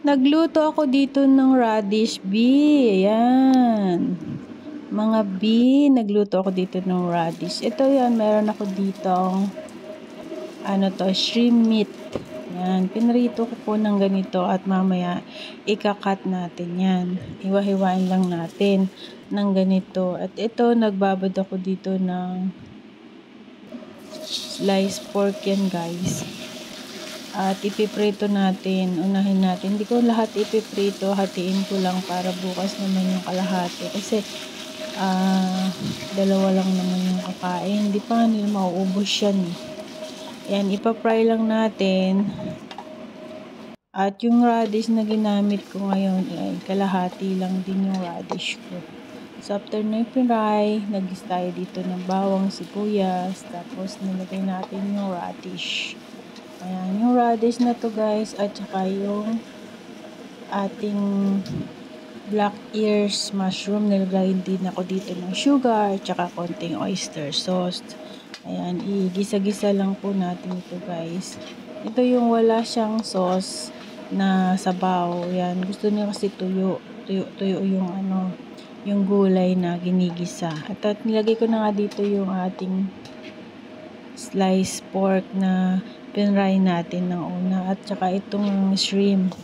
Nagluto ako dito ng radish bee. Ayan. Mga bee, nagluto ako dito ng radish. Ito yan, meron ako dito shrimp meat. Yan, pinrito ko po ng ganito at mamaya ikakat natin yan. Hiwa-hiwain lang natin ng ganito. At ito, nagbabad ako dito ng sliced pork yan guys. At ipiprito natin, unahin natin. Hindi ko lahat ipiprito, hatiin ko lang para bukas naman yung kalahati. Kasi dalawa lang naman yung kakain. Hindi pa nila mauubos yan. Yan, ipapry lang natin. At yung radish na ginamit ko ngayon, ay kalahati lang din yung radish ko. So, after na i-fry, nag-gis tayo dito ng bawang, sibuyas, tapos nilagay natin yung radish. Ayan, yung radish na to guys, at saka yung ating black ears mushroom, nilagay din ako dito ng sugar, at saka konting oyster sauce. Ayan, igisa-gisa lang po natin ito guys. Ito yung wala siyang sauce na sabaw. Yan, gusto niya kasi tuyo yung yung gulay na ginigisa. At nilagay ko na nga dito yung ating sliced pork na pinray natin ng una. At saka itong shrimp.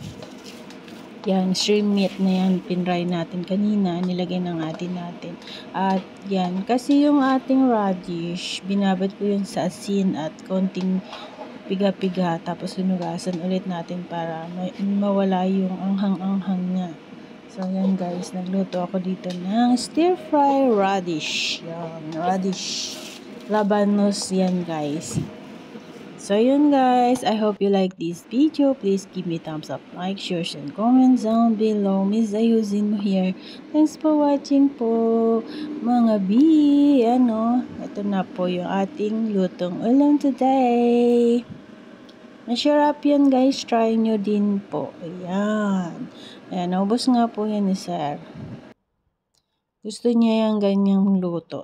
Yan, shrimp meat na yan, pinray natin kanina. Nilagay na nga din natin. At yan, kasi yung ating radish, binabad ko yun sa asin at konting piga-piga. Tapos hinugasan ulit natin para mawala yung anghang-anghang niya. So, yan guys, nagluto ako dito ng stir-fry radish. Yan, radish. Labanos yan guys. So, yun guys, I hope you like this video. Please give me thumbs up, like, share, and comment down below. Miss Ayusin mo here. Thanks for watching po, mga bee. Ito na po yung ating lutong ulam today. Masarap yan guys, try nyo din po. Ayan. Ayan, naubos nga po yan ni sir. Gusto niya yung ganyang luto.